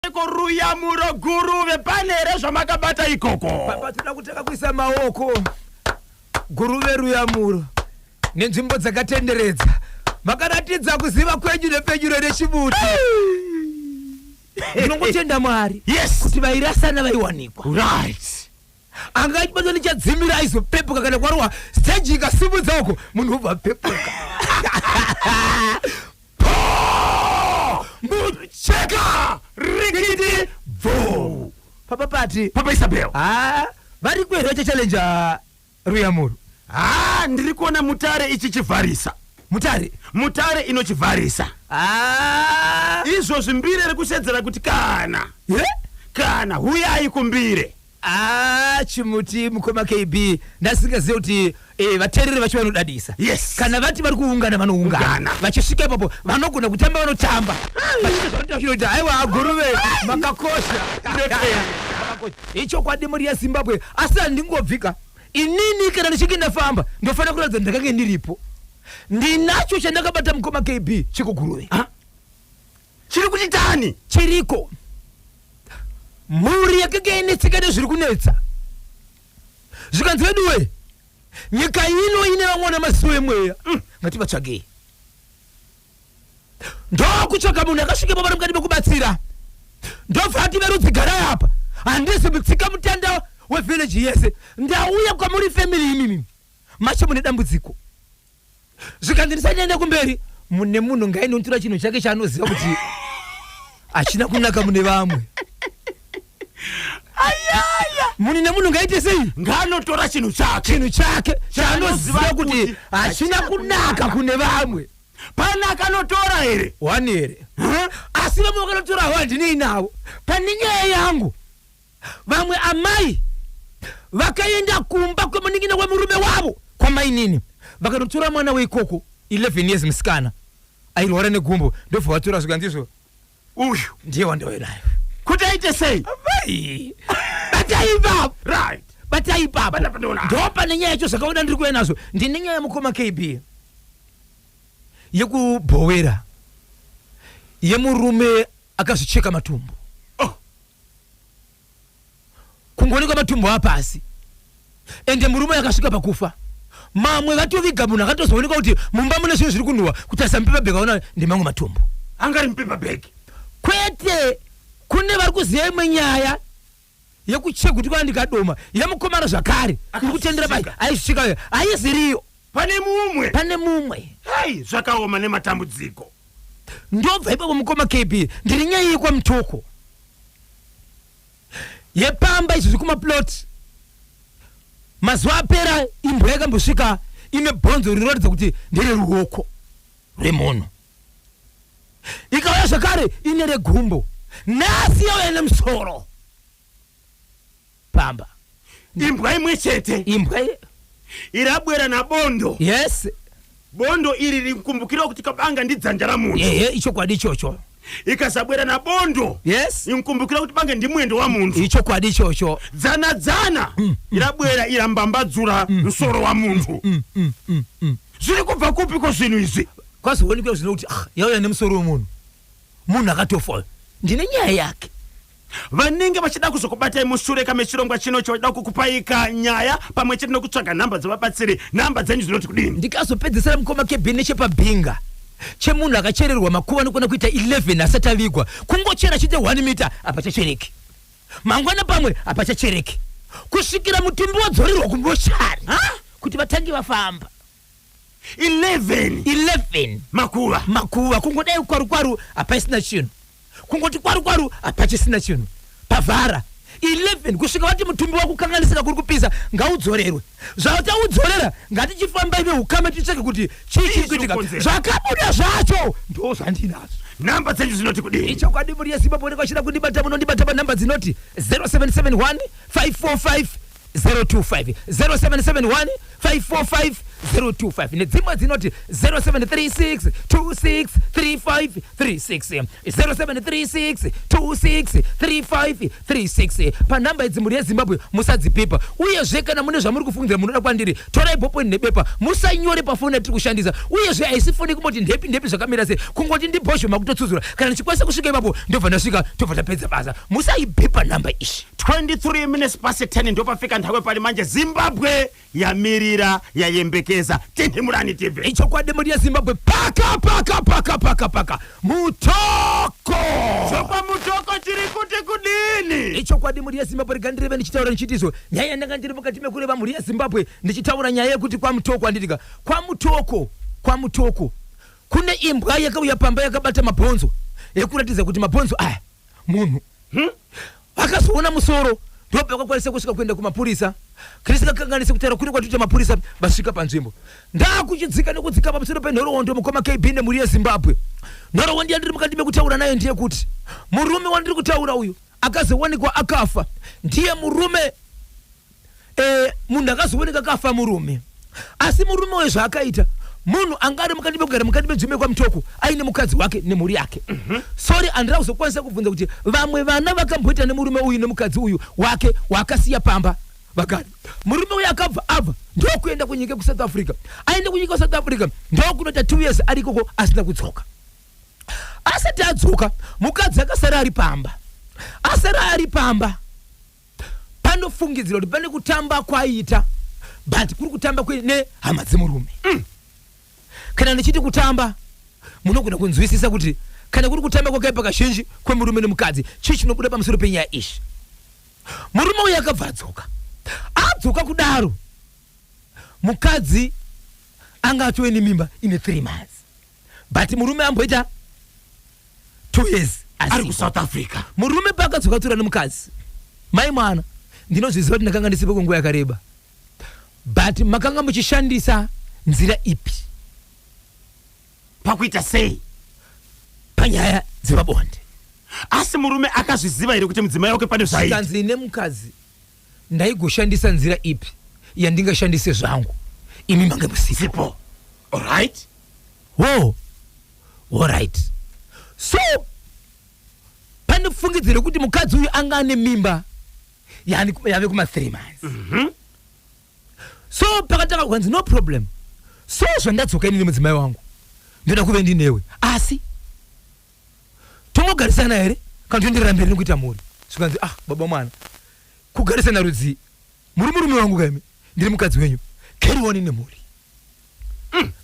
Ruyamuro guruve panere zvamakabata ikoko. Papa tinoda kutaka kuisa maoko guruve Ruyamuro nenzvimbo dzakatenderedza makaratidza kuziva kwenyu nepenyuro nechibuti. Ndinongotenda Mwari kuti vairasana vaiwanikwa. Right. Angachibatwa nechadzimira aizopepuka kana kwarowa stage ikasimudza uko munhu ubva pepuka. Mucheka rikiti vo. Papa Pati. Papa Isabel. Vari kuera challenge Ruyamuro. Ndiri kuona mutare ichichivharisa. Mutare inochivharisa. Izvo zvimbire rekusedzera kuti kana huyai kumbire. Chimuti mukoma KB ndasingaziva kuti vateereri vacho vanodadisa. Yes. Kana vati vari kuungana vanoungana. Vachisvika ipapo vanogona kutamba vanotamba. Vachinoita aiwa guruve makakosha. Icho kwadi muri yaZimbabwe asi handingobvika. Inini kana ndichinge ndafamba ndofanira kuratidza ndakange ndiripo. Ndinacho chandakabata mukoma KB chikuguruve. Chiri kuchitani? Chiriko. Muri yakanga inetsika nezviri kunetsa. Zvikanzi veduwe nyika ino ine vamwana masiwe mweya. Ngativatsvagei. Ndokutsvaga munhu akasvika pano mukati mekubatsira. Ndobva ati verudzi garai apa. Handisi mutsika mutanda wevillage yese. Ndauya kwamuri family imimi. Macho mune dambudziko. Zvikanzi ndisaenda kumberi mune munhu ngainontora chinhu chake chaanoziva kuti achina kunaka mune vamwe. Muni nemunhu ngaite sei? Nganotora chinhu chake chaanoziva kuti achina kunaka kune vamwe. Pana akanotora here? Wani here. Asi vamwe vakanotora handinei navo. Pane nyaya yangu vamwe amai vakaenda kumba kwemunin'ina wemurume wavo kwamainini vakanotora mwana weikoko 11 years musikana airwara negumbo ndobva vatora zvikandizvo uyu ndiye wandauinayo. Kuti aite sei? Batai baba. Ndopa nenyaya yacho zvakaona ndiri kuenda nazvo. Ndine nyaya yamukoma KB yekubhowera yemurume akazvicheka matumbu. Kungoonekwa matumbu apasi. Ende murume akasvika pakufa. Mamwe vatoviga munhu akatozoonekwa kuti mumba mune zvinhu zviri kunhuhwa kutarisa mupepa bhegi aona ndimamwe matumbu. Angari mupepa bhegi? Kwete kune vari kuziva imwe nyaya yekucheka kuti kana ndikadoma yamukomana zvakare kutendera pai aisvika aiziriyo pane mumwe. Zvakaoma nematambudziko. Ndobva ipapo mukoma KB ndiri nyaya yekwa mutoko yepamba izvi zvikumaplot. Mazuva apera imbwa yakambosvika ine bhonzo rinoratidza kuti ndere ruoko remunhu. Ikauya zvakare ine regumbo. Nasi yauya nemusoro. Pamba. Imbwa imwe chete. Imbwa irabwera nabondo. Yes. Bondo iri rikumbukira kuti kabanga ndidzanja ramunhu. Icho kwadi ichocho. Ikasabwera nabondo. Yes. Inkumbukira kuti banga ndimwendo wa munhu. Icho kwadi ichocho. Dzana irabwera irambambadzura musoro wa munhu. Zviri kubva kupi ko zvinhu izvi? Kwazoonekwa zvinokuti yauya nemusoro wemunhu. Munhu akatofa. Ndine nyaya yake. Vanenge vachida kuzokubatai mushure kamechirongwa chino choda kukupaika nyaya pamwe chete nokutsvaga nhamba dzavabatsiri. Nhamba dzenyu dzinoti kudini? Ndikazopedzesera mukoma KB nechepabhinga chemunhu akachererwa makuva anokona kuita 11 asati avigwa. Kungochera chite 1 mita apachachereki. Mangwana pamwe apachachereki. Kusvikira mutumbi wadzorerwa kumboshari kuti vatangi vafamba. 11 makuva kungodai kwaru apaisina chinhu. Kungoti kwaru apachisina chinhu. Pavhara 11 kusvika vati mutumbi wakukanganisira kuri kupisa ngaudzorerwe. Zvautaudzorera ngatichifamba ive ukama ticheke kuti chii kuitika. Zvakabuda zvacho ndo zvandinazo. Nhamba dzenyu dzinoti kudini? Icho kwadi muri yaZimbabwe kwachida kundibata munondibata panhamba dzinoti 0771 545 025 0771 545 025 nedzimwe dzinoti 0736 263536 0736 263536 panhamba idzi muri yezimbabwe musadzipepa uyezve kana mune zvamuri kufungira munoda kwandiri torai bhoponi nebepa musanyore pafoni yatiri kushandisa uyezve haisi foni kumoti ndepi zvakamira sei kungoti ndibhozho makutotsudzura kana ndichikwanisa kusvika ipapo ndobva ndasvika tobva tapedza basa musaibepa nhamba ishi 23 minutes past 10 ndopafika nthawe pali manje zimbabwe yamirira yayembekeza tendemurani tv ichokwadi muri yezimbabwe paka mutoko zvopa mutoko chiri kuti kudini ichokwadi muri yezimbabwe rigandireve ndichitaura ndichitizo nyaya yandanga ndiri mukati mekureva muri yezimbabwe ndichitaura nyaya yekuti kwamutoko anditika kwamutoko kune imbwa yakauya pamba yakabata mabhonzo yekuratidza kuti mabhonzo aya munhu akazoona musoro ndopa kwakwanisa kusvika kuenda kumapurisa krisingakanganisi kutaura kuri kwatuita mapurisa vasvika panzvimbo ndakuchidzika nekudzika pamusoro penhoroondo mukoma KB nemhuri yezimbabwe nhoroondo yandiri mukati mekutaura nayo ndiye kuti murume wandiri kutaura uyu akazowanikwa akafa ndiye murume munhu akazowanika akafa murume asi murume uyu zvaakaita munhu anga ari mukati mekugara mukati medzime kwamutoko aine mukadzi wake nemhuri yake sori andira kuzokwanisa kubvunza kuti vamwe vana vakamboita nemurume uyu nemukadzi uyu wake wakasiya pamba vakati murume uyu akabva abva ndokuenda kunyika kuSouth Africa aende kunyika kuSouth Africa ndokunoita 2 years ari ikoko asina kudzoka asati adzoka mukadzi akasara ari pamba panofungidzira kuti pane kutamba kwaita but kuri kutamba nehama dzemurume kana ndichiti kutamba munogona kunzwisisa kuti kana kuri kutamba kwakaipa kazhinji kwemurume nemukadzi chii chinobuda pamusoro penyaya ishi murume uyu akabva adzoka kudaro mukadzi anga atove nemimba ine 3 months but murume amboita 2 years ari kuSouth Africa murume paakadzoka tura nemukadzi mai mwana ndinozviziva kuti ndakanga ndisipo kwenguva yakareba but makanga muchishandisa nzira ipi pakuita sei panyaya dzepabonde asi murume akazviziva here kuti mudzimai wake pane zvaita kanzi nemukadzi ndaigoshandisa nzira ipi yandingashandise zvangu imi mange musipo alright alright so pane fungidziro kuti mukadzi uyu anga ane mimba yave kuma 3 months so pakataka kwanzi no problem so zvandadzoka ini nemudzimai wangu ndoda kuve ndinewe asi tomogarisana here kana toenderera mberi nekuita mhuri zvikanzi baba mwana kugarisana rudzi muri murume wangu kaimi ndiri mukadzi wenyu carry on nemhuri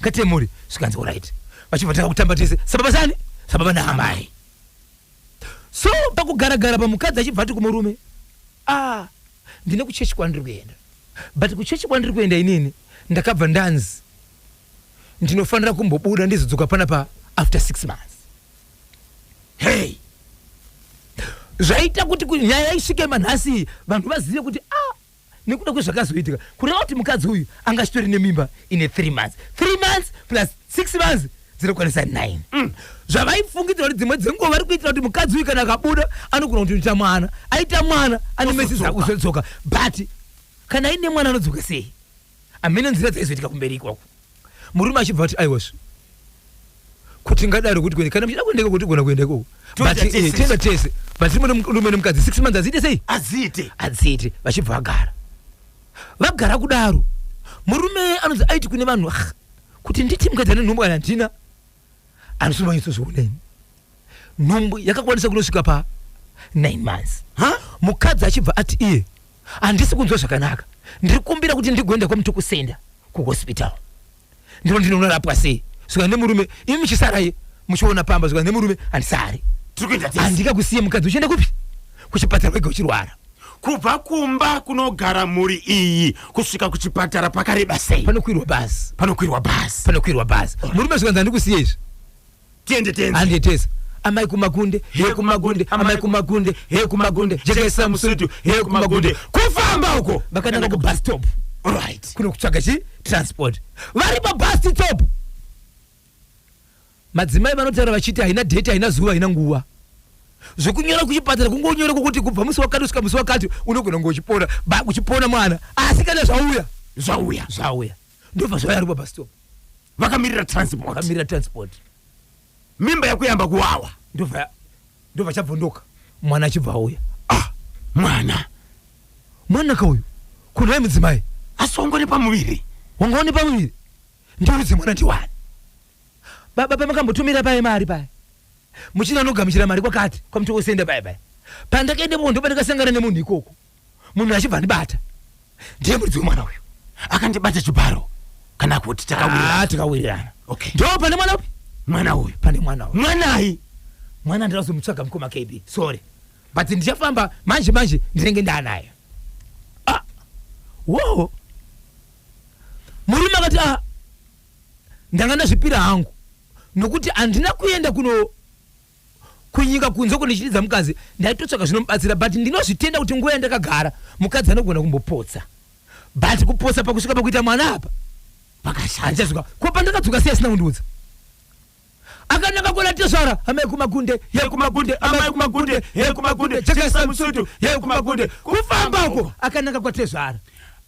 kati mhuri zvikanzi alright vachibva tanga kutamba tese sababa naamai so pakugaragara pamukadzi achibva ati kumurume ndine kuchechi kwandiri kuenda but kuchechi kwandiri kuenda inini ndakabva ndanzi ndinofanira kumbobuda ndizodzoka panapa after 6 months hey zvaita kuti nyaya isvike manhasi vanhu vazive kuti nekuda kwezvakazoitika kureva kuti mukadzi uyu anga achitori nemimba ine 3 months 3 months plus 6 months dzinokwanisa 9 zvavaifungidzira kuti dzimwe dzenguva vari kuitira kuti mukadzi uyu kana akabuda anogona kuti aita mwana ane mesi zakuzodzoka but kana aine mwana anodzoka sei amene nzira dzaizoitika kumberi ikwako murume achibva kuti aiwazvo kuti ngadaro kuti kana muchida kuendeka kuti gona kuenda ikoko tenda tese but murume nemukadzi 6 months aziite sei aziite vachibva vagara kudaro murume anonzi aiti kune vanhu kuti nditi mukadzi ane nhumbu kana handina anosomanyitsozvooneni nhumbu yakakwanisa kunosvika pa 9 months mukadzi achibva ati iye handisi kunzwa zvakanaka ndiri kumbira kuti ndigoenda kwamutoko senda kuhospital ndiro ndinonorapwa sei zvika nemurume imi muchisaraye muchiona pamba zvika nemurume handisari handika kusiye mukadzi uchienda kupi kuchipatara kwega uchirwara kubva kumba kunogara mhuri iyi kusvika kuchipatara pakareba sei panokwirwa bhazi murume zvikanzi handikusiye izvi handitesa amai kumagunde amai kumagunde jekesa musutu kumagunde kufamba uko vakananga kubus stop alright kuno kutsvaga transport vari pabus stop madzimai vanotaura vachiti haina date haina zuva haina nguva zvokunyora kuchipatara kungonyora kokuti kubva musi wakati kusvika musi wakati unogona uchipona mwana asi kana zvauya ndobva zvayaripo bus stop vakamirira transport mimba yakuyamba kuwawa ndobva chabvondoka mwana achibva auya mwana kauyu kunai mudzimai asi wangone pamuviri ndiudze mwana ndiwani baba pamakambotumira paye mari paye muchina anogamuchira mari kwakati kwamuti wosenda paye pandakaendepo ndopandakasangana nemunhu ikoko munhu achibva ndibata ndiye muridzi wemwana uyu akandibata chibharo kana kuti tikawirirana okay ndo pane mwana upi mwana uyu pane mwana uyu mwana ndirazomutsvaga mukoma KB sorry but ndichafamba manje ndinenge ndanayo wo murume akati ndanga ndazvipira hangu nokuti handina kuenda kunyika kunze kunichidza mukadzi ndaitotsvaga zvinomubatsira but ndinozvitenda kuti nguva yandakagara mukadzi anogona kumbopotsa but kupotsa pakusvika pakuita mwana apa pakashanja ko pandakadzoka sei asina kundiudza akanaka kona tesvara amai kumagunde chekesa musutu kumagunde kufambako akanaka kwatezvara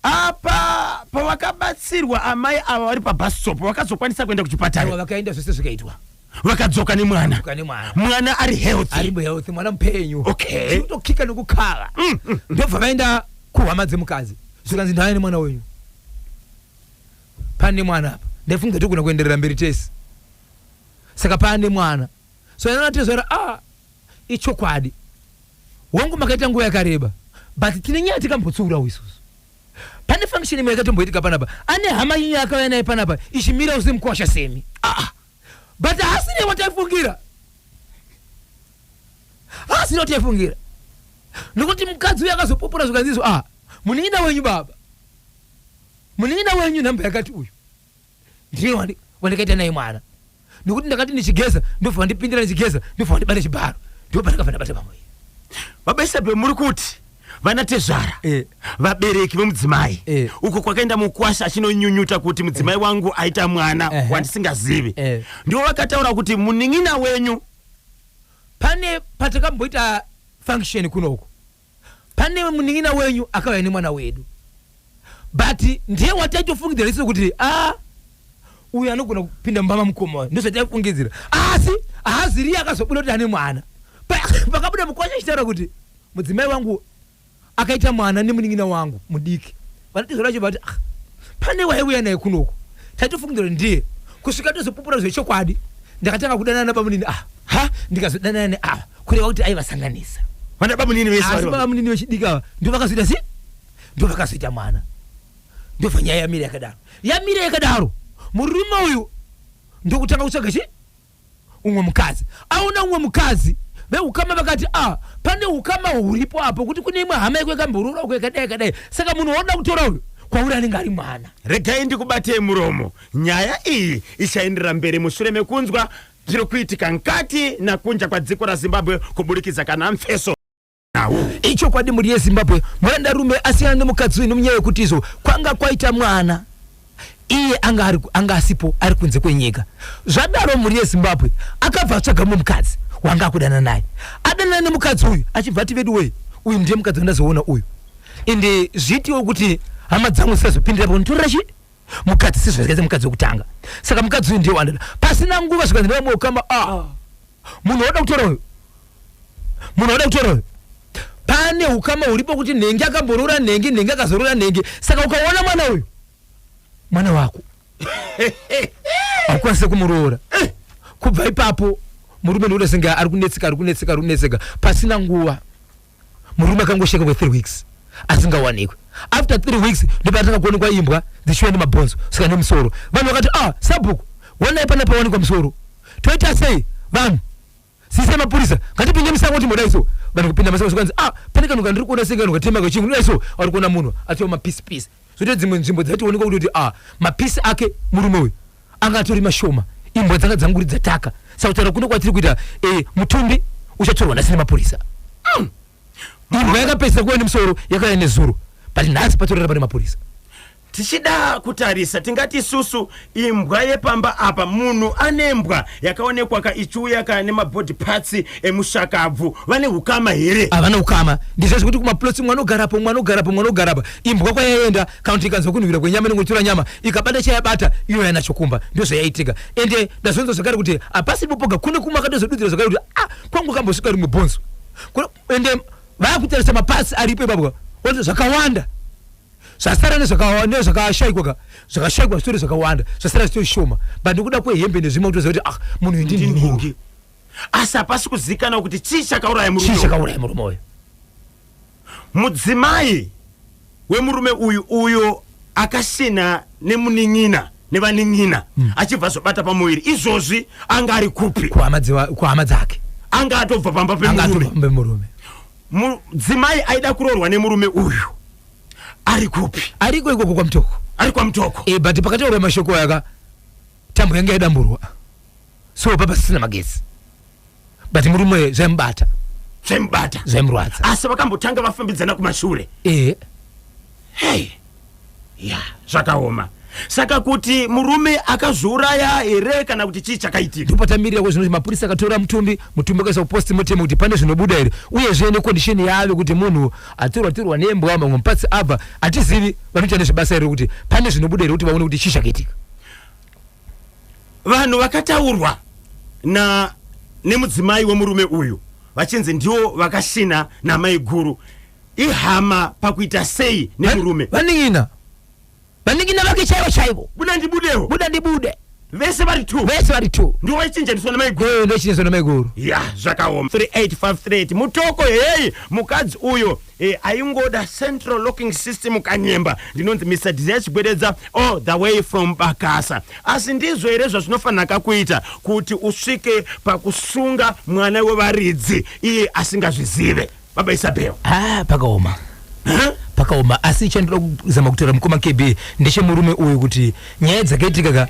apa pavakabatsirwa amai ava vari pabhastopo vakazokwanisa kuenda kuchipatara vakaenda zvese zvikaitwa vakadzoka nemwana mwana ari healthy mwana mupenyu okay kutokika nekukhala ndobva vaenda kuhama dzemukadzi zvikanzi ndaya nemwana wenyu pane mwana apa ndaifunga kuti kuna kuenderera mberi tesi saka pane mwana so yanatezvara ichokwadi wangu makaita nguva yakareba but tine nyaya tikambotsura isusu pane function imwe yakatomboitika panapa ane hama yenyu akauya naye panapa ichimira usimukosha semi but hasine wataifungira nokuti mukadzi uyu akazopopora zvikanziso muning'ina wenyu baba muning'ina wenyu nhamba yakati uyu ndiye wandikaita naye mwana nokuti ndakati ndichigeza ndobva ndipindira ndichigeza ndobva ndibata chibharo ndobva ndakabva ndabata pamwe baba Isabe muri kuti vana tezvara vabereki vemudzimai uko kwakaenda mukwasha achinonyunyuta kuti mudzimai wangu aita mwana wandisingazivi ndiwo vakataura kuti muning'ina wenyu pane patakamboita function kunoko pane muning'ina wenyu akauya nemwana wedu but ndiye wataitofungidzira isu kuti uyu anogona kupinda mubama mukoma ndozvataifungidzira asi haaziriye akazobuda kuti ane mwana pakabuda mukwasha achitaura kuti mudzimai wangu akaita mwana nemuning'ina wangu mudiki vanatizora chibati pane waiuya naye kunoko taitofungidzira ndiye kusvika tozopupura zvechokwadi ndakatanga kudanana pamunini ndikazodanana ne kureva kuti aivasanganisa vana bamunini bamunini vechidika ndo vakazoita si ndo vakazoita mwana ndobva nyaya yamira yakadaro murume uyu ndokutanga kutsvaga umwe mukadzi aona umwe mukadzi veukama vakati pane ukama huripo apo kuti kune imwe hama yako yakamborora uko yakadai saka munhu waoda kutora uyu kwauri anenge ari mwana regai ndikubatei muromo nyaya iyi ichaenderera mberi mushure mekunzwa zviri kuitika nkati nakunja kwadziko raZimbabwe kuburikidza kana mfeso icho kwadi muri yeZimbabwe murandarume asiyana nemukadzi uyu nomunyaya yekuti izvo kwanga kwaita mwana iye anga asipo ari kunze kwenyika zvadaro muri yeZimbabwe akabva atsvaga mukadzi wanga akudana naye adanana nemukadzi uyu achibva ati vedu wei uyu ndiye mukadzi wandazoona uyu ende zviitiwo kuti hama dzangu zisazopindira pakunditorera mukadzi sizvakaita mukadzi wekutanga saka mukadzi uyu ndiye wandada pasina nguva zvikanzi ndavamwe ukama munhu wada kutora uyu pane ukama huripo kuti nhengi akamborora nhengi akazorora nhengi saka ukaona mwana uyu mwana wako akwanise kumuroora kubva ipapo murume ndoda senga ari kunetseka pasina nguva murume akangosheka kwa 3 weeks asingawanikwe after 3 weeks ndopatanga kuonekwa imbwa dzishuwa nemabhonzo saka nemusoro vanhu vakati sabhuku wanai panapa wanikwa musoro toita sei vanhu sise mapurisa ngatipinde musango kuti modaiso vanhu kupinda masango zvikanzi pane kanhu kandiri kuona senga kanhu katema kachingu daiso ari kuona munhu atiwa mapisi zote dzimwe nzvimbo dzationekwa kuti mapisi ake murume uyu anga atori mashoma imbwa dzanga dzanguri dzataka saka kutaura kuno kwatiri kuita mutumbi uchatorwa nasine mapurisa imbwa yakapedzisa kuva nemusoro yakauya nezuro but nhasi patorera pane mapurisa tichida kutarisa tingati susu imbwa yepamba apa munhu anembwa yakaonekwa ichiuya kane mabody parts emushakabvu vane ukama here avana ukama ndizvo kuti kumaplotsi mwanogarapo imbwa kwayaenda kana ikanzwa kunhuhwira kwenyama inongotora nyama ikabata chayabata iyo yana chokumba ndio zvayaitika ende ndazonzo zvakare kuti apasi popoga kune kumwe akatozodudzira zvakare kuti kwangu kambosvika rimwe bhonzo ende vakutarisa mapatsi aripo ipapo kuti zvakawanda zvasara nezvakashayikwa zvitori zvakawanda zvasara zvitori shoma bandikuda kwehembe nezvimwe kutoziva kuti munhu ndinhingi asi hapasi kuzivikanwa kuti chii chakauraya murume uyu. Mudzimai wemurume uyo akasina nemuning'ina nevaning'ina achibva zobata pamuviri izvozvi anga ari kupi kuhama dzake anga atobva pamba pemurume. Mudzimai aida kuroorwa nemurume uyu ari kupi? Ariko ikoko kwamtoko. Ari kwamtoko. But pakataura mashoko yaka tambo yange yadamburwa. So papa sina magezi. But murume zvembata. Zvemurwadza. Asi vakambotanga vafambidzana kumashure. Hey. Ya, zvakaoma. Saka kuti murume akazuraya here kana kuti chii chakaitika? Ndopatamirira kwezvinoti mapurisa akatora mutumbi akaisa kuposti motemo kuti pane zvinobuda here uye zvene condition yavo kuti munhu atorwa nembwa mamwe mupatsi abva atizivi vanoita nezvebasa here kuti pane zvinobuda here kuti vaone kuti chii chakaitika. Vanhu vakataurwa nemudzimai wemurume uyu vachinzi ndiwo vakashina namai guru ihama pakuita sei nemurume vaning'ina vake chaivo buda ndibude vese vari 2 ndiwo vaichinjaniswa namai guru ya zvakaoma. 3853 mutoko heyi mukadzi uyo aingoda central locking system kanyemba ndinonzi Mr. Desire Chigwededza all the way from Bakasa. Asi ndizvo here zvazvinofanira kuita kuti usvike pakusunga mwana wevaridzi iye asingazvizive baba Isabel? Pakaoma asi chandinoda kuzama kutora mukoma KB ndeshe murume uyu kuti nyaya dzakaitika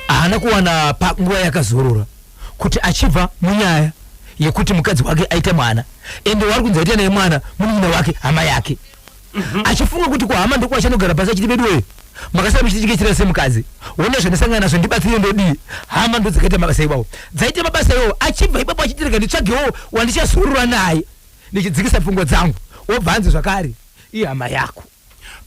haana kuwana panguva yakazorora kuti achibva munyaya yekuti mukadzi wake aita mwana ende wari kunzi aita naye mwana munun'una wake hama yake achifunga kuti kuhama ndiko achanogara pasi achiti beduwe makasara muchitichikechera semukadzi wona zvandasangana nazvo ndibatsire ndodii hama ndo dzakaita mabasa iwawo dzaita mabasa iwawo achibva ipapo achitireka nditsvagewo wandichazorora naye ndichidzikisa pfungwa dzangu wobva hanzi zvakare ihama yako.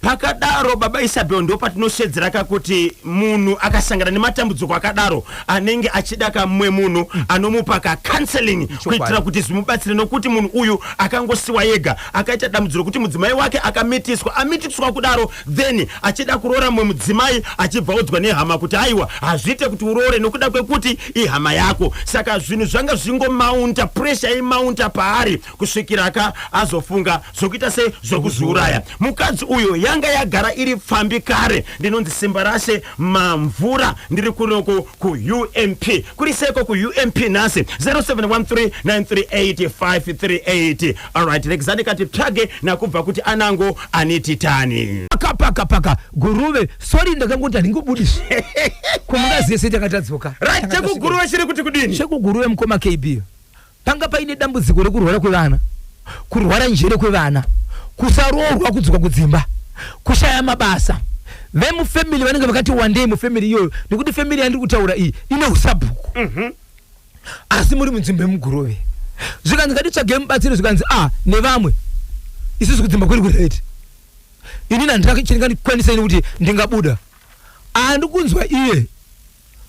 Pakadaro baba Isabel ndo patinoshedzera kuti munhu akasangana nematambudziko akadaro anenge achida kamwe munhu anomupa counseling kuitira kuti zimubatsire nokuti munhu uyu akangosiwa yega akaita dambudziko kuti mudzimai wake amitiswa kudaro then achida kuroora mwe mudzimai achibva udzwa nehama kuti aiwa hazviite kuti uroore nokuda kwekuti ihama yako. Saka zvinhu zvanga zvingomaunta pressure imaunta paari kusvikira azofunga zokuita sei zvokuziuraya. Mukadzi uyo yanga yagara iri pfambi kare ndinonzi simba rashe mamvura ndiri kunoko ku-UMP kuri seko ku-UMP nhasi 0713938538. Alright, rekizani kati tsvage nakubva kuti anango anititani paka guruve sorry ndakangoti handingobudisi kumukazi yese takatadzoka right. Chekuguruve chiri kuti kudini? Chekuguruve mukoma KB panga paine dambudziko rekurwara kwevana, kurwara njere kwevana, kusaroorwa kudzoka kudzimba, kushaya mabasa. Vemufamily vanenge vakati one day mufamily iyoyo nekuti family yandiri kutaura iyi ine usabhuku asi muri munzvimbo yemuguruve zvikanzi ngatitsvage mubatsiro zvikanzi nevamwe isusu kudzimba kuri kureti inini handingakwanisa ini kuti ndingabuda andikunzwa iye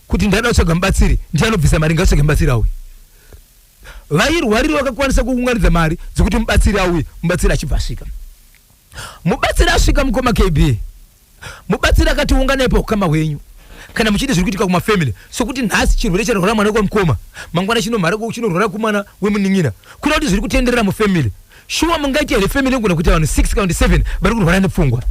kuti ndada kutsvaga mubatsiri ndianobvisa mari ngatsvage mubatsiri auye vairwariri vakakwanisa kuunganidza mari dzekuti mubatsiri auye mubatsiri achibva asvika. Mubatsiri asvika mukoma KB mubatsiri akati unganaipa ukama hwenyu kana muchiti zviri kuitika kumafamily sokuti nhasi chirwere charwara mwana kwamukoma mangwana chinomhara chinorwara kumwana wemuning'ina kuda kuti zviri kutenderera mufamily shuwa mungaita here family ngona kuti vanhu 6.7 vari kurwara nepfungwa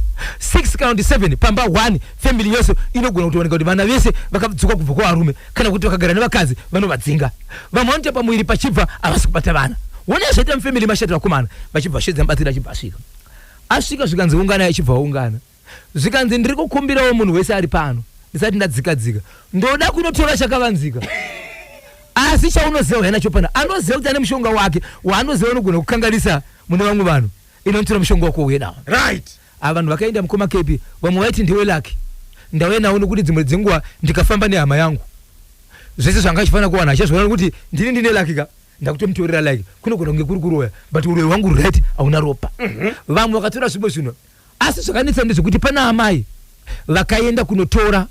6.7 pamba 1 family yose inogona kutooneka kuti vana vese vakadzoka kubva kuvarume kana kuti vakagara nevakadzi vanovadzinga vamwe vanoita pamuviri pachibva havasi kubata vana wona zvaita mufamily mashati vakomana vachibva shedza mubatsiri achibva asvika zvikanzi ungana achibva ungana zvikanzi ndiri kukumbirawo munhu wese ari pano ndisati ndadzika ndoda kunotora chakavanzika asi chaunoziva yanacho pana anoziva kuti ane mushonga wake waanoziva unogona kukanganisa mune vamwe vanhu inotora mushonga wako uye nawo right Abantu vakaenda mukoma kepi vamwe vaiti ndiwe laki ndauya nawo nokuti dzimwe dzenguwa ndikafamba nehama yangu zvese zvangachifana kuwana achazoona kuti ndine lakika ndakutomutorera like kunogona kunge kuri kuroya but uroyi wangu right hauna ropa. Vamwe vakatora zvimwe zvino asi zvakanetsa ndezvekuti pana amai vakaenda kunotora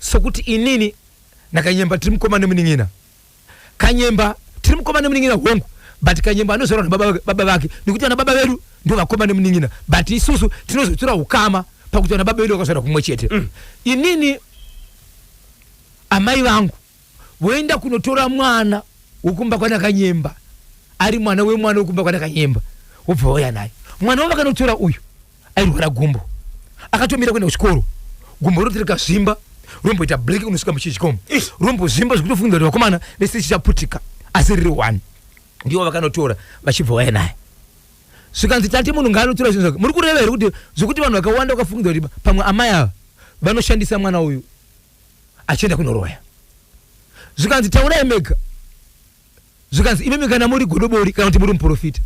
sokuti inini nakanyemba tiri mukoma nemuning'ina kanyemba tiri mukoma nemuning'ina hongu but kanyemba anozorwa nababa vake nekuti vana baba vedu ndio vakoma nemuning'ina but isusu tinozotora ukama pakuti vana baba vedu vakazvarwa kumwe chete. Inini amai vangu voenda kunotora mwana wokumba kwana kanyemba ari mwana wemwana wokumba kwana kanyemba wobva wauya naye mwana wavakanotora uyu airwara gumbo akatomira kuenda kuchikoro gumbo roti rikazvimba romboita bleki unosvika muchichikomo rombozvimba zvekutofunga kuti vakomana nese chichaputika asi riri 1 ndiwo vakanotora vachibva wauya naye zvikanzi tate munhu ngaanotora zvinhu zvake muri kureva here kuti zvokuti vanhu vakawanda vakafunga kuti pamwe amai ava vanoshandisa mwana uyu achienda kunoroya zvikanzi taurai mega zvikanzi imi kana muri godobori kana kuti muri muprofita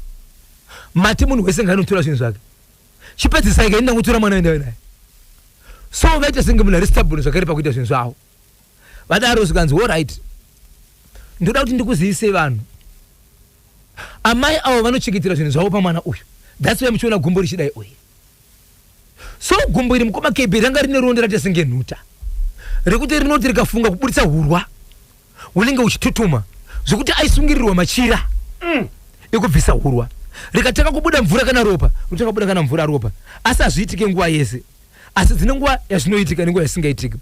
mati munhu wese ngaanotora zvinhu zvake chipedzisai kaenda kutora mwana wenda naye so vaita senge munhu ari stubborn zvakare pakuita zvinhu zvavo vadaro zvikanzi alright ndoda kuti ndikuzivisei vanhu amai avo vanochengetera zvinhu zvavo pamwana uyu that's why muchiona gumbo richidai uyu so gumbo iri mukoma kebi ranga rine ronda rati senge nhuta rekuti rinoti rikafunga kubudisa hurwa unenge uchitutuma zvokuti aisungirirwa machira ekubvisa hurwa rikataka kubuda mvura kana ropa rotaka kubuda kana mvura ropa asi hazviitike nguva yese asi dzine nguva yazvinoitika nenguva yasingaitiki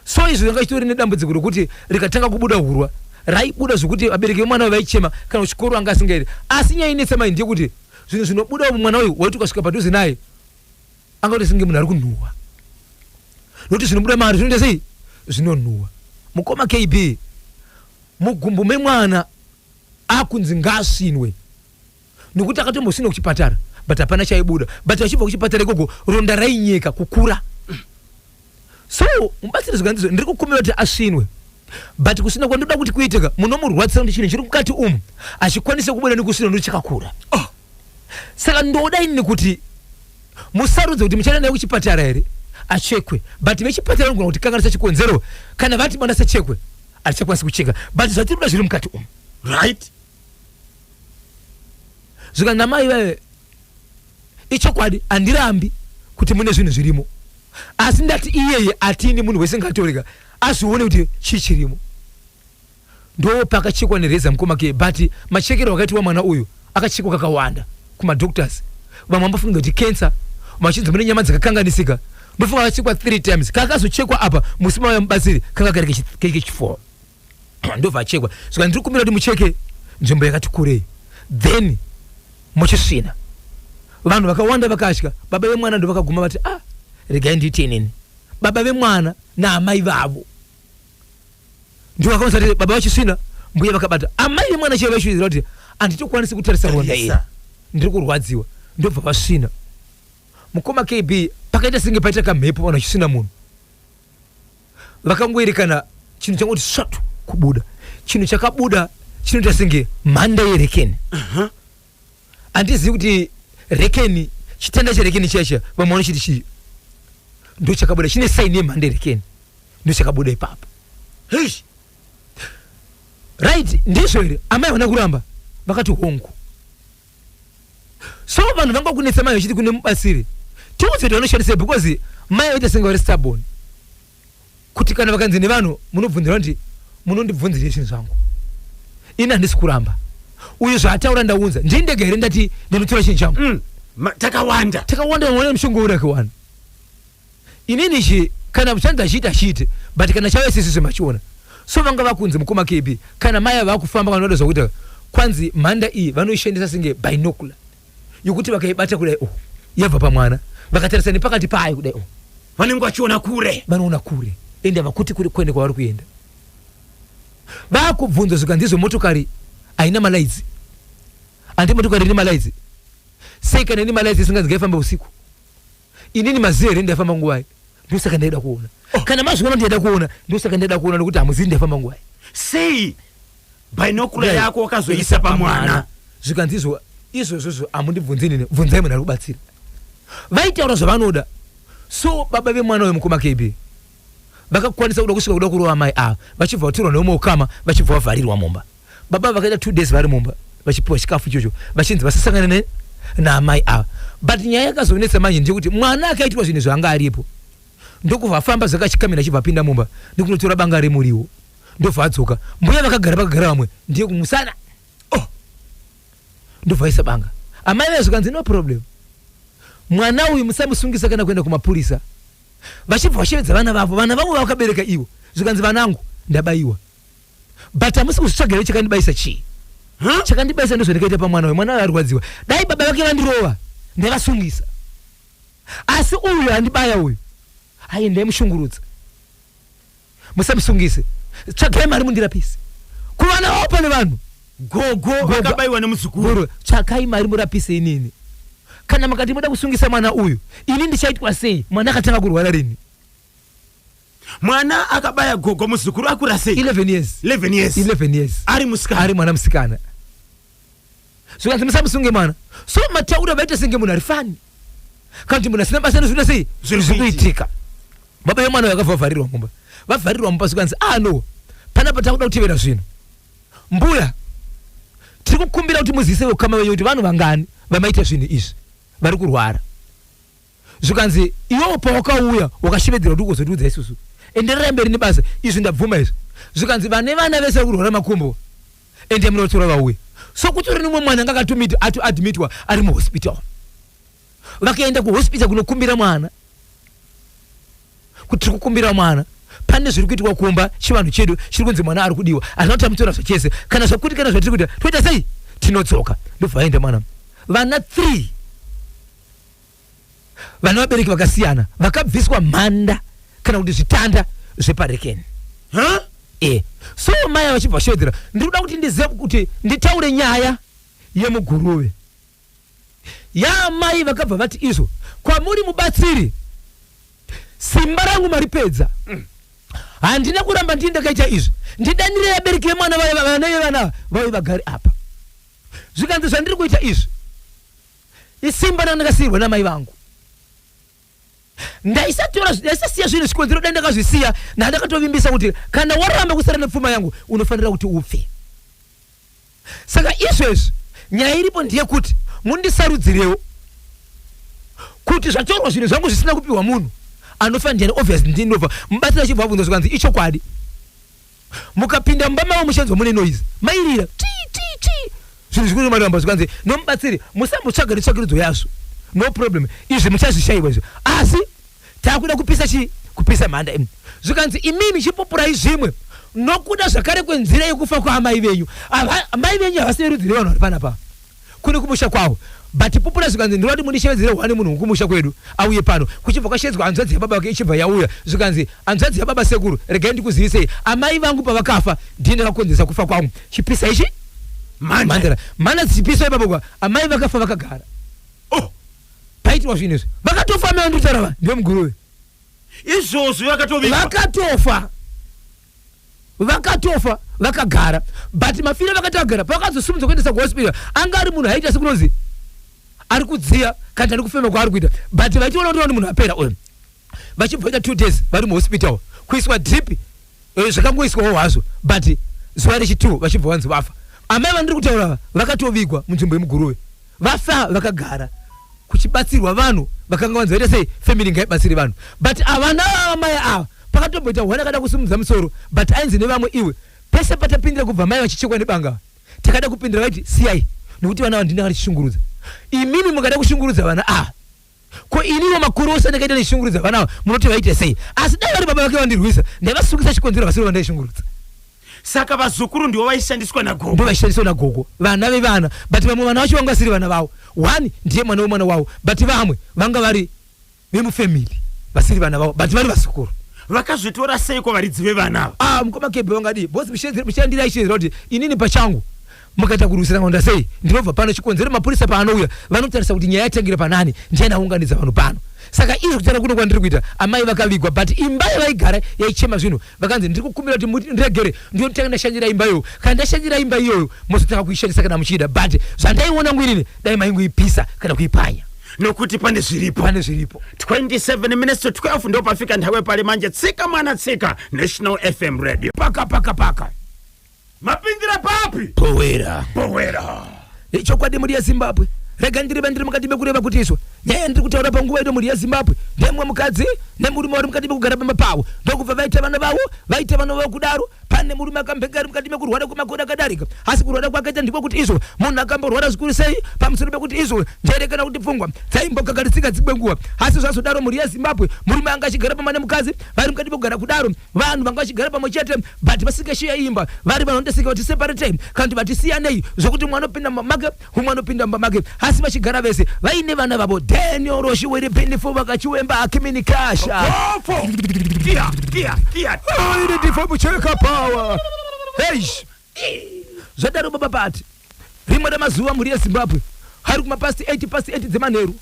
so izvo zvanga chitori nedambudziko rokuti rikatanga kubuda hurwa raibuda zvokuti vabereki vemwana vaichema kana kuchikoro anga asingaiti asi nyaya inetsa mai ndeyekuti zvinhu zvinobuda mwana uyu waiti ukasvika padhuze naye angati singe munhu ari kunhuhwa nokuti zvinobuda mari zvinoita sei zvinonhuhwa mukoma KB mugumbo memwana akunzi ngasvinwe nokuti akatombosvinwa kuchipatara but hapana chaibuda but achibva kuchipatara ikoko ronda rainyeka kukura so mubatsirizwa ndizvo ndiri kukumbira kuti asvinwe but kusina kwandoda kuti kuitika munomurwadzisa kuti chinhu chiri mukati umu achikwanisa kubuda nekusvinwa nokuti chakakura saka ndoda ini kuti musarudze kuti muchaenda naye kuchipatara here achekwe but vechipatara vanogona kuti kanganisa chikonzero kana vati mwana sachekwe hatichakwanisi kucheka but zvatiri kuda zviri mukati umu right zvika namai vaye ichokwadi handirambi kuti mune zvinhu zvirimo asi ndati iyeye atini munhu wese ngatoreka azvione kuti chichirimo ndo pakachekwa nereza mukoma ke but machekero akaitwa mwana uyu akachekwa kakawanda kumadoctors vamwe ambafunga kuti cancer machinzi mune nyama dzakakanganisika ndofunga akachekwa 3 times kakazochekwa apa musima wamubatsiri kanga kari kechifo ndobva achekwa saka ndiri kumbira kuti mucheke nzvimbo yakati kurei then muchisvina vanhu vakawanda vakasvika baba vemwana ndo vakaguma vati regai ndiite inini baba vemwana naamai vavo ndio vakaonesa kuti baba vachisvina mbuya vakabata amai vemwana chaivo vaishuizira kuti handitokwanisi kutarisa ronda iri ndiri kurwadziwa ndobva vasvina mukoma KB pakaita senge paita kamhepo vanhu vachisvina munhu vakangoerekana chinhu changoti svatu kubuda chinhu chakabuda chinoita senge mhanda yerekeni handizivi kuti rekeni chitenda cherekeni chacha vamwe chiti chii ndo chakabuda chine saini yemhanda yerekeni ndo chakabuda ipapo right ndizvo here amai vana kuramba vakati hongu so vanhu vanga kunetsa mai vachiti kune mubatsiri tiudze kuti vanoshandisa because mai vaita senge vari stubborn kuti kana vakanzi nevanhu munobvunzira kuti munondibvunzire zvinhu zvangu ini handisi kuramba uyu zvaataura ndaunza ndindega here ndati ndinotora chinhu changu takawanda mwana mushongo uri akawanda inini chi kana chanza achiita achiite but kana chava isisi zvemachiona so vanga vakunzi mukoma KB kana mai vakufamba kana vada zvakuti kwanzi mhanda iyi vanoishandisa senge binocular yokuti vakaibata kudai yabva pamwana vakatarisa nepakati payo kudai vanenge vachiona kure vanoona kure ende havakuti kuri kwene kwavari kuenda vakubvunza zvika ndizvo motokari haina malaidzi handi motokari ine malaidzi sei kana ine malaidzi isinganzi ngaifamba usiku inini maziva here ndaifamba nguwai ndosaka ndaida kuona kana mazviona ndaida kuona ndosaka ndaida kuona nokuti hamuzivi ndaifamba nguwai sei binocular yako wakazoisa pamwana zvika ndizvo izvozvozvo hamundibvunzi nini bvunzai munhu ari kubatsira vaita urazo vanoda so baba ve mwana we mukoma kebe vakakwanisa kuda kusvika kuda kurova mai vachibva vatorwa neumwe ukama vachibva vavharirwa mumba. Baba vakaita 2 days vari mumba vachipiwa chikafu ichocho vachinzi vasasangane naamai ava. But nyaya yakazonetsa manje ndekuti mwana akaitwa zvinhu zvanga aripo ndokubva afamba zvakachikamira achibva apinda mumba ndikunotora banga remuriwo ndobva adzoka mbuya vakagara vamwe ndiye kumusana ndobva aisa banga. Amai vezvikanzi no problem mwana uyu musamusungisa kana kuenda kumapurisa. Vachibva vashevedza vana vavo vakabereka ivo zvikanzi vanangu ndabayiwa but amusi kuzvitsvagire chakandibayisa chii chakandibayisa ndozvandikaita pamwana uyu. Mwana uyu arwadziwa dai baba vake vandirova ndavasungisa asi uyu handibaya uyu hai ndaimushungurudza musamusungise tsvagai mari mundirapise kuvana vavo pane vanhu gogo vakabayiwa nemuzukuru tsvakai mari murapise inini kana makati muda kusungisa mwana uyu ini ndichaitwa sei mwana akatanga kurwara rini. Mwana akabaya gogo muzukuru akura sei 11 years ari mwana musikana zvikanzi musamusunge mwana so mataura vaita senge munhu ari fani kanti munhu asina basa nezvinoda sei zvikuitika. Baba vemwana uyu akabva vavharirwa mumba zvikanzi no panapa takuda kutevera zvino mbuya tiri kukumbira kuti muzise ukama wenyu kuti vanhu vangani vamaita zvinhu izvi vari kurwara. Zvikanzi iwewo pawakauya wakashevedzera kuti ugozotiudza isusu enderera mberi nebasa izvi ndabvuma izvi. Zvikanzi vane vana vese kurwara makumbo ende munotora vauye so kutori nemumwe mwana anga admitwa ari muhospital vakaenda kuhospital kunokumbira mwana kuti tiri kukumbira mwana pane zviri kuitwa kumba chivanhu chedu chiri kunzi mwana ari kudiwa hazina kuti tamutora zvachese kana zvakuti kana zvatiri kuita toita sei tinodzoka ndobva aenda mwana. Vana 3 vana vabereki vakasiyana vakabviswa mhanda kana kuti zvitanda zveparekeni so mai vachibva vashevedzera ndikuda kuti ndizive kuti nditaure nyaya yemuguruve mai vakabva vati izvo kwamuri mubatsiri simba rangu maripedza handina kuramba ndini ndakaita izvi ndidanire abereki vemwana vana vave vagari apa. Zvikanzi zvandiri kuita izvi isimba randakasiyirwa namai vangu ndaisasiya zvinhu zvikonzero dai ndakazvisiya ndandakatovimbisa kuti kana waramba kusara nepfuma yangu unofanira kuti upfe. Saka izvezvi nyaya iripo ndeyekuti mundisarudzirewo kuti zvatorwa zvinhu zvangu zvisina kupiwa munhu anofanira ndiani obviously ndinobva mubatsira achibva abvunza zvikanzi ichokwadi mukapinda mumba mavo muchanzwa mune noise mairira zvinhu zvikuru maramba zvikanzi nomubatsiri musambotsvaga netsvakirudzo yazvo no problem izvi muchazvishayiwa izvo asi takuda kupisa mhanda zvikanzi imimi chipopurai zvimwe nokuda zvakare kwenzira yekufa kwaamai venyu. Amai venyu havasine rudzi revanhu vari panapa kune kumusha kwavo but popula zvikanzi ndinoti mundishevedzere wani munhu kumusha kwedu auye pano kuchibva kwashedzwa hanzvadzi yababa vake ichibva yauya zvikanzi hanzvadzi yababa sekuru regai ndikuzivisei amai vangu pavakafa ndiye ndakakonzesa kufa kwangu chipisa ichi mandera mana dzichipiswa ipapo kwa amai vakafa vakagara paitwa zvinhu izvi vakatofa amai vanditarava ndiwe muguruve izvozvo vakatofa vakagara but mafire vakati vagara pavakazosumudza kuendesa kuhospital anga ari munhu haita sekunonzi ari kudziya kana ari kufema kwaari kuita but vachiona kuti munhu apera uyu vachibva ita 2 days vari muhospital kuiswa drip zvakangoiswawo hazvo but zuva rechi2 vachibva vanzi vafa. Amai vandiri kutaura vakatovigwa munzvimbo yemuguruve vafa vakagara kuchibatsirwa vanhu vakanga vanzi vaita sei family ngaibatsire vanhu but avana amai ava pakatomboita hwana kada kusumudza musoro but ainzi nevamwe iwe pese patapindira kubva mai vachichekwa nebanga takada kupindira vaiti siyai nekuti vana vandina vachishungurudza imimi mukada kushungurudza vana ko iniwo makuru ose ndakaita nechishungurudza vana munoti vaite sei asi dai vari baba vake vandirwisa ndaivasungisa chikonzero vasiri vandaishungurudza. Saka vazukuru ndivo vaishandiswa nagogo ndo vaishandiswa nagogo vana vevana but vamwe vana vacho vanga vasiri vana vavo one ndiye mwana wemwana wavo but vamwe vanga vari vemufamily vasiri vana vavo but vari vasukuru vakazvitora seiko varidzi vevanava mukoma kebe vangadi bosi mushandira ishezera kuti inini pachangu mukaita kurwisira ngonda sei ndinobva pano chikonzero mapurisa paanouya vanotarisa kuti nyaya yatangira panani ndiye naunganidza vanhu pano. Saka izvi kutara kuno kwandiri kuita amai vakavigwa but imba yavaigara yaichema zvinhu vakanzi ndiri kukumbira kuti ndiregere ndiyo nditanga ndashandira imba iyoyo kana ndashandira imba iyoyo mozotanga kuishandisa kana muchida but zvandaiona ngwinini dai maingoipisa kana kuipanya. nokuti pane zviripo 27 minutes to 12 ndo pafika nthawe pale manje tsika mwana tsika National FM radio paka mapindira papi powera icho kwadi muri ya Zimbabwe rega ndiri mukati bekureva kuti iso nyaya ndiri kutaura panguva ino muri ya Zimbabwe ndemwe mukadzi nemurume wari mukati bekugara pamba pawo ndokubva vaita vana vavo vaita vana vavo kudaro pane murume akambengari mukati mekurwara kwemakodo akadarika asi kurwara kwakaita ndiko kuti izvo munhu akamborwara zvikuru sei pamusoro pekuti izvo njere kana kuti pfungwa dzaimbokagarisika dzikwenguwa asi zvazodaro muri ya Zimbabwe murume anga achigara pamba nemukadzi vari mukati bekugara kudaro vanhu vanga vachigara pamwe chete but vasikashiya imba vari vanondesika kuti separate kana kuti vatisiyanei zvokuti mwana opinda mamake umwe anopinda mamake asi vachigara vese vaine vana vavo Daniel Roshiwere Benefo vakachiwemba akimini kasha identify mucheka power zvadaro baba pati rimwe ramazuva muri yeZimbabwe hari kuma past 8 dzemanheru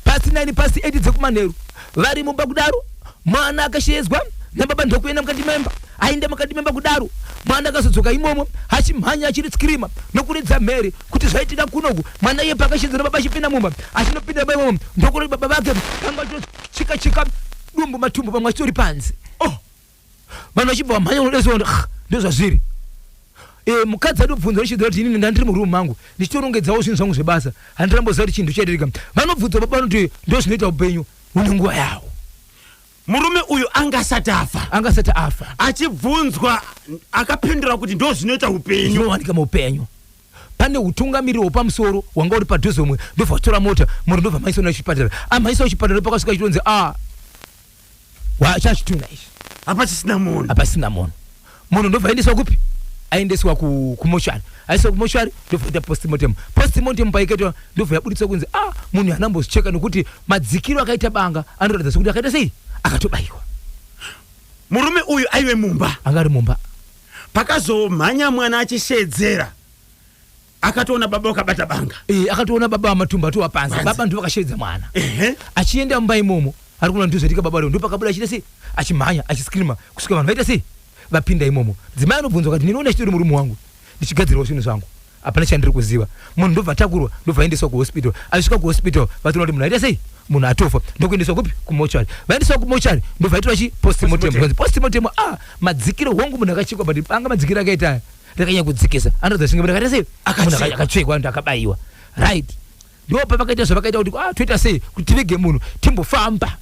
past 9 dzekumanheru vari mumba kudaro mwana akashedzwa nababa ndokuenda mukati memba ainde mukati memba kudaro mwana akazodzoka imomo achimhanya achiritskirima nokuridza mhere kuti zvaitika kunoku mwana iye pakashedzera baba achipinda mumba achinopinda baba imomo ndokuri baba vake vanga chika dumbu matumbu pamwe achitori panzi vanhu vachibva vamhanya unodesonda ndozvazviri mukadzi adobvunza richidzira kuti inini ndandiri murumu mangu ndichitorongedzawo zvinhu zvangu zvebasa handiramboziva kuti chinhu chaitika vanobvunza baba vanoti ndozvinoita upenyu une nguva yawo murume uyu angasati afa achibvunzwa akapindura kuti ndozvinoita upenyu zvinowanika muupenyu pane utungamiriri hwepamusoro wanga uri padhuze umwe ndobva vatora mota munhu ndobva maiswa nachipatara amhaiswa kuchipatara pakasvika chitonzi chachituna izvi hapasisina munhu ndobva aendeswa kupi aendeswa kumoshari aiswa kumoshari ndobva ita postmortem paikaitwa ndobva yabuditswa kunzi munhu anambozvicheka nokuti madzikiro akaita banga anoratidza sekuti akaita sei akatobayiwa murume uyu aive mumba angari mumba pakazomhanya mwana achishedzera akatoona baba wakabata banga akatoona baba amatumba atowa panzi baba ndo vakashedza mwana achienda mumba imomo ari kuona ndozvitika baba leo ndo pakabuda achita sei achimhanya achiskrima kusvika vanhu vaita sei vapinda imomo dzimai anobvunzwa kuti ndinoona chitori murume wangu ndichigadzirawo zvinhu zvangu hapana chandiri kuziva munhu ndobva atakurwa ndobva aendeswa kuhospital asvika kuhospital vatoona kuti munhu aita sei munhu atofa ndokuendeswa kupi kumochari vaendeswa kumochari ndobva aitwa postmortem madzikiro hongu munhu akachekwa but anga madzikiro akaita rakanyanya kudzikisa anoratidza svinge munhu akaita sei munhu akachekwa ndo akabayiwa right ndo pavakaita zvavakaita kuti toita sei kuti tivige munhu timbofamba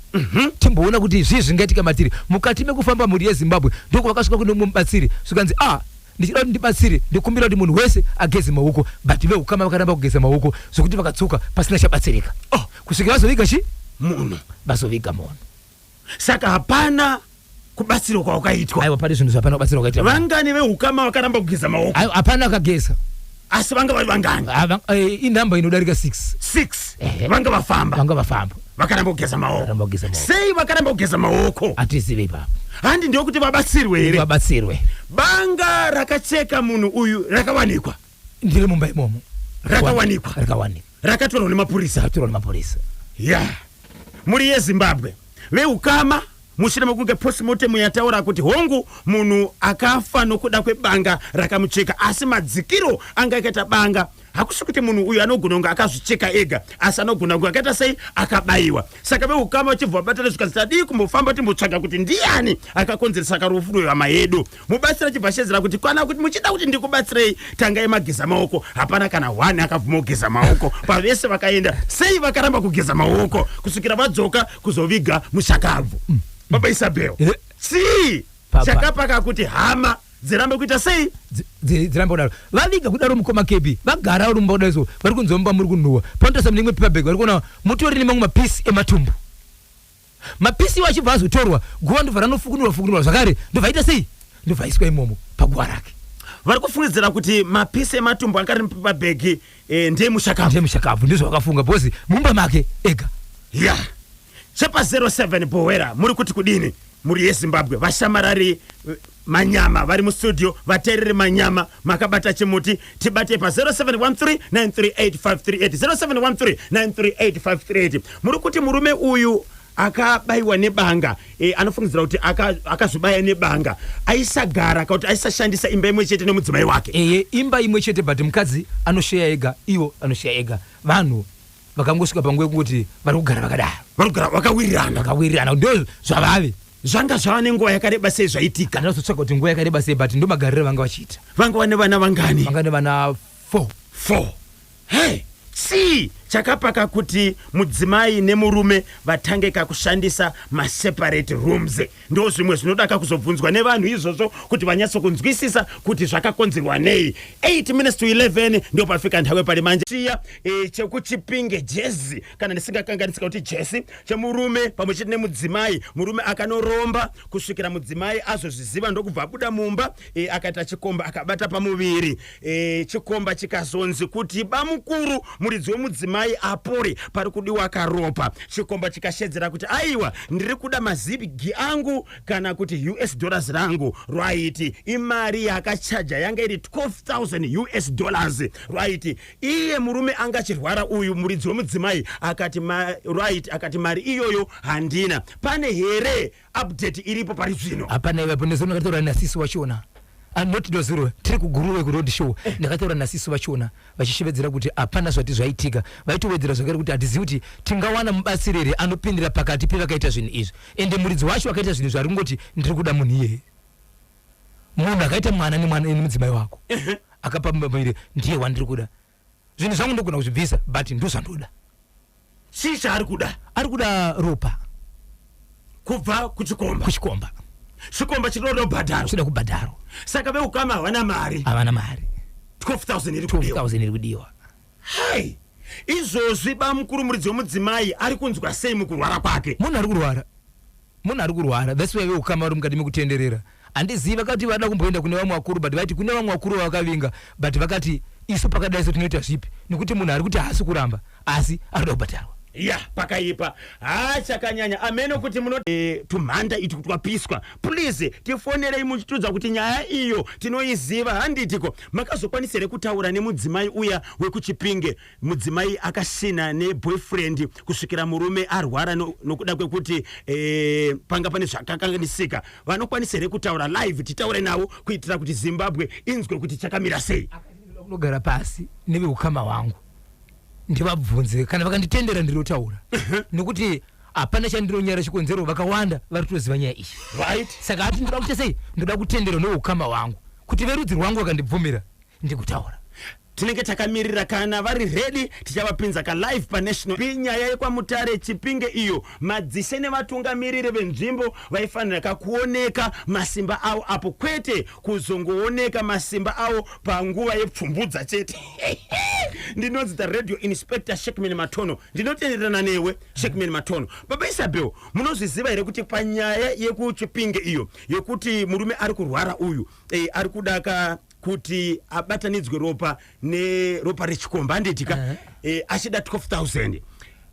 timboona kuti zvii zvingaitika matiri mukati mekufamba muri yeZimbabwe ndoko vakasvika kuno mubatsiri svikanzi ndichida kuti ndibatsire ndikumbira kuti munhu wese ageze maoko but veukama vakaramba kugeza maoko zvokuti vakatsuka pasina chabatsirika kusvika vazoviga munhu vazoviga munhu saka hapana kubatsirwa kwawakaitwa aiwa pane zvinhu zvapana kubatsirwa kwakaitwa vangani veukama vakaramba kugeza maoko aiwa hapana akageza asi vanga vari vangani inhamba inodarika 6 vanga vafamba vakaramba kugeza maoko sei vakaramba kugeza maoko hatizive ipapo handi ndokuti vabatsirwe here vabatsirwe banga rakacheka munhu uyu rakawanikwa ndiri mumba imomo rakawanikwa rakatorwa nemapurisa muri yeZimbabwe veukama mushure mekunge postmortem yataura kuti hongu munhu akafa nokuda kwebanga rakamucheka asi madzikiro anga akaita banga hakusi kuti munhu uyu anogona kunge akazvicheka ega asi anogona kunge akaita sei akabayiwa saka veukama vachibva vabatana zvikazita dii kumbofamba timbotsvaga kuti ndiani akakonzeresa karufu rwehama yedu mubatsira chibva shedzera kuti kana kuti muchida kuti ndikubatsirei tangai mageza maoko hapana kana one akabvuma kugeza maoko pavese vakaenda sei vakaramba kugeza maoko kusvikira vadzoka kuzoviga mushakabvu baba Isabel chakapaka kuti hama dzirambe kuita sei dzirambe kudaro vaviga kudaro mukoma kebi vagara uri mumba kudaro so vari kunzomba muri kunhuhwa panotosa munimwe pepabhegi vari kuona mutori nemamwe mapisi ematumbu mapisi wachibva azotorwa guva ndobva ranofukunurwa zvakare ndobva aita sei ndobva aiswa imomo paguva rake vari kufungidzira kuti mapisi ematumbu angari mupepabhegi ndeemushakabvu ndizvo vakafunga bhozi mumba make ega chepa 07 Bowera muri kuti kudini muri yeZimbabwe vashamarari manyama vari mustudio vateereri manyama makabata chimuti tibate pa 0713938538 0713938538 muri kuti murume uyu akabayiwa nebanga anofungidzira kuti akazvibaya nebanga aisagara kuti aisashandisa imba imwe chete nemudzimai wake imba imwe chete but mukadzi anosheya ega iwo anosheya ega vanhu vakangosvika panguva yekuti vari kugara vakadaro vakawirirana ndo zvavavi zvanga zvava nenguva yakareba sei zvaitika. ndinozotsvaga kuti nguva yakareba sei but ndo magariro vanga vachiita. vanga vane vana vangani? vanga ne vana 4. Hey, si chakapaka kuti mudzimai nemurume vatange kakushandisa maseparate rooms. ndo zvimwe zvinodaka kuzobvunzwa nevanhu izvozvo kuti vanyatso kunzwisisa kuti zvakakonzerwa nei. 8 minutes to 11 ndio pafika nthawe pali manje chiya chekuchipinge jezi kana ndisingakanganisika kuti jesi chemurume pamwe chete nemudzimai. murume akanoromba kusvikira mudzimai azozviziva ndokubva abuda mumba akaita chikomba akabata pamuviri. chikomba chikazonzi kuti bamukuru muridzi wemudzimai apore pari kudiwa karopa. chikomba chikashedzera kuti aiwa ndiri kuda mazibigi angu kana kuti $US rangu right. imari yakachaja yanga iri $12,000 right. iye murume anga chirwara uyu muridzi wemudzimai akati right akati mari iyoyo handina. pane here update iripo pari zvino? hapana iwe ponezono ngataura nasisi wachona not dozuro tiri kuguruwe ku road show ndakataura nasisi vachona vachishevedzera kuti hapana zvati zvaitika. vaitowedzera zvakare kuti hatizivi kuti tingawana mubatsiriri anopindira pakati pevakaita zvinhu izvi ende muridzi wacho akaita zvinhu zvari kungoti ndiri kuda munhu iyeye. munhu akaita mwana nemudzimai wako akapa mumbaire ndiye wandiri kuda. zvinhu zvangu ndogona kuzvibvisa but ndo zvandoda. chii chaari kuda? ari kuda ropa kubva kuchikomba. chikomba chinoda kubhadharo. chinoda kubhadharo. saka veukama havana mari. 12,000 iri kudiwa. hai izvozvi bamukuru muridzi wemudzimai ari kunzwa sei mukurwara kwake? munhu ari kurwara that's why veukama vari mukati mekutenderera. handizivi vakati vada kumboenda kune vamwe vakuru but vaiti kune vamwe vakuru vakavinga but vakati isu pakadai so tinoita zvipi nekuti munhu ari kuti haasi kuramba asi arikuda kubhadharwa. ya pakaipa chakanyanya ameno kuti muno tumhanda itu twapiswa. please tifonerei muchitudza kuti nyaya iyo tinoiziva. handitiko makazokwanisire kutaura nemudzimai uya wekuchipinge mudzimai akasina neboyfriend kusvikira murume arwara nokuda kwekuti panga pane zvakakanganisika. vanokwanisire kutaura live titaure navo kuitira kuti Zimbabwe inzwe kuti chakamira sei. unogara pasi neveukama wangu ndivabvunze kana vakanditendera ndinotaura nekuti hapana chandinonyara chikonzero vakawanda vari kutoziva nyaya iyi right. saka hati ndoda kuti sei ndoda kutendera neukama wangu kuti verudzi rwangu vakandibvumira ndikutaura. tinenge takamirira kana vari ready tichavapinza ka live panational. pinyaya yekwamutare chipinge iyo madzise nevatungamiriri venzvimbo vaifanira kakuoneka masimba avo apo kwete kuzongooneka masimba avo panguva yepfumbudza chete. ndinonzi the radio inspector Shekman Matono. ndinotenderana newe Shekman Matono. baba Isabel munozviziva here kuti panyaya yekuchipinge iyo yekuti murume ari kurwara uyu ari kudaka kuti abatanidzwe ropa neropa rechikomba handitika achida 12,000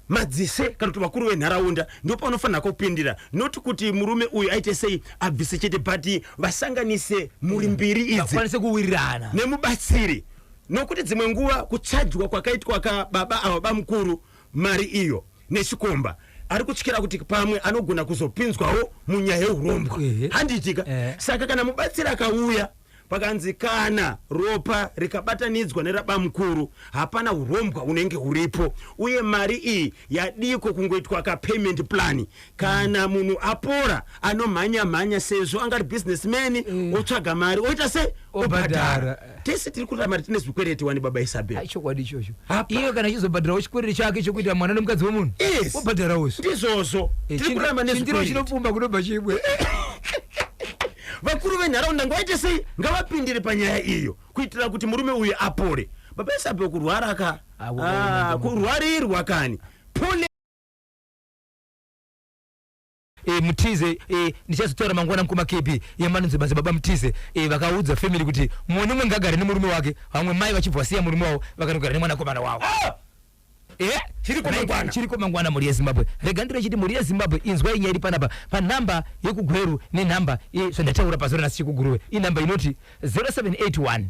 madzise kana kuti vakuru venharaunda ndipo panofanira kupindira noti kuti murume uyu aite sei abvise chete but vasanganise muri mbiri idzi vakwanise kuwirirana nemubatsiri nokuti dzimwe nguva kuchajwa kwakaitwa kababa ava bamukuru mari iyo nechikomba ari kutyira kuti pamwe anogona kuzopinzwawo munyaya yeurombwa handitika saka kana mubatsiri akauya pakanzi kana ropa rikabatanidzwa nerabamukuru hapana urombwa unenge uripo uye mari iyi yadiko kungoitwa ka payment plan. kana munhu apora anomhanya sezvo angari businessman otsvaga mari oita se obhadhara. tese tiri kuramba mari tine zvikwereti wani baba Isabel. chokwadi ichocho iyo kana chizobhadharawo chikwereti chake chokuita mwana nemukadzi wemunhu obhadharawo ndizvozvo tiri kuramba nezvikwereti chinopfumba kunobva chibwe. vakuru venharaunda ngavaite sei ngavapindire panyaya iyo kuitira kuti murume uyu apore. baba Isabel kurwara kurwarirwa kani pole Mutize ndichazotaura mangwana mukoma KP yemanunzi basa baba Mutize vakaudza family kuti mumwe nemwe ngagare nemurume wake vamwe mai vachibva siya murume wavo vakanogara nemwana komana wavo. chiriko mangwana muri yeZimbabwe. rega ndire chiti muri yeZimbabwe inzwai nyaya iri panapa panhamba yekugweru nenhamba zvandataura pazoro nasi chikuguruwe inhamba inoti 0781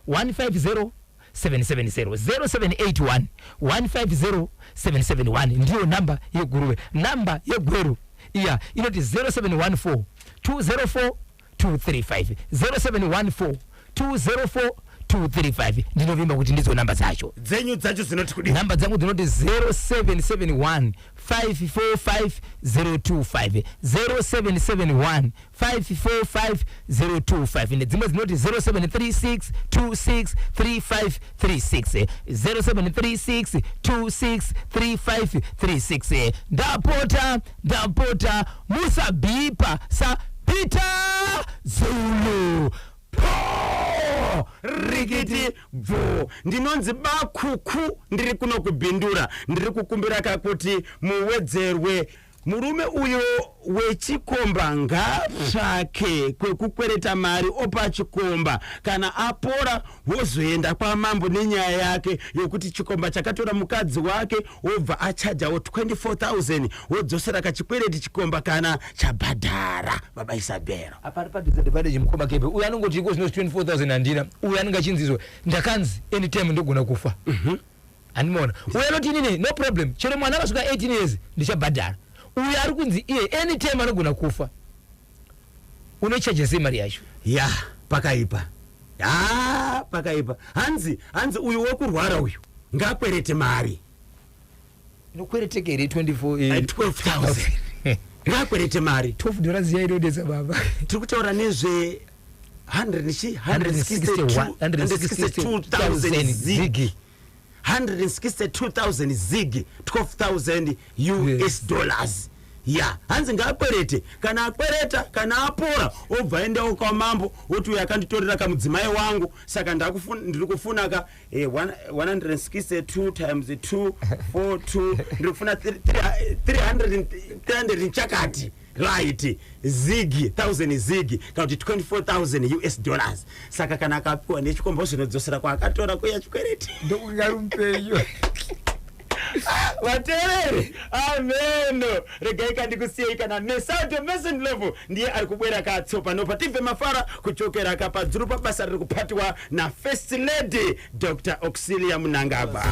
150 770 0781 150 771 ndiyo namba yeguruwe. namba yegweru iya inoti 0714 204 235 0714 204 235 ndinovimba kuti ndizo namba zacho dzenyu dzacho zinoti kudi namba dzangu dzinoti 0771 545 025 0771 nedzimwe dzinoti 0736 263536 0736 ndapota musabhipa sa Peter Zulu rikiti bvo ndinonzi bakuku ndiri kuno kubhindura ndiri kukumbira kakuti muwedzerwe murume uyo wechikomba ngatsvake kwekukwereta mari opa chikomba kana apora wozoenda kwamambo nenyaya yake yokuti chikomba chakatora mukadzi wake wobva achajawo 24,000 wodzosera kachikwereti chikomba kana chabhadhara baba Isabella apari padhisadvantage mukomba kepe uyu anongoti iko zvino 24,000 andina uyu anenge achinzizwa ndakanzi anytime ndogona kufa andimona uyu anoti inini no problem chero mwana akasvika 18 years ndichabhadhara uyu ari kunzi iye anytime anogona kufa unochaja sei mari yacho ya pakaipa hanzi uyu wekurwara uyu ngakwerete mari inokwereteka here 12,000 ngakwerete mari $12 yainodesa baba tiri kutaura nezve 162,000 zigi 162,000 zigi 12,000 US dollars ya hanzi ngaakwerete kana akwereta kana apora obva endawo kwamambo oti uyu akanditorera kamudzimai wangu saka ndiri kufuna ka 162 times 2 42 ndiri kufuna 300 chakati right zigi 1000 zigi kana kuti 24,000 US dollars saka kana akapiwa nechikomba zvinodzosera kwaakatora kuya chikwereti ndokungarumpeyo vateereri ameno regai kandikusiyei kana Nesauto Mason Level ndiye ari kubwera katsopa nopa tibve mafara kuchokera kapadzuru pabasa riri kupatiwa naFirst Lady Dr. Auxilia Munangagwa.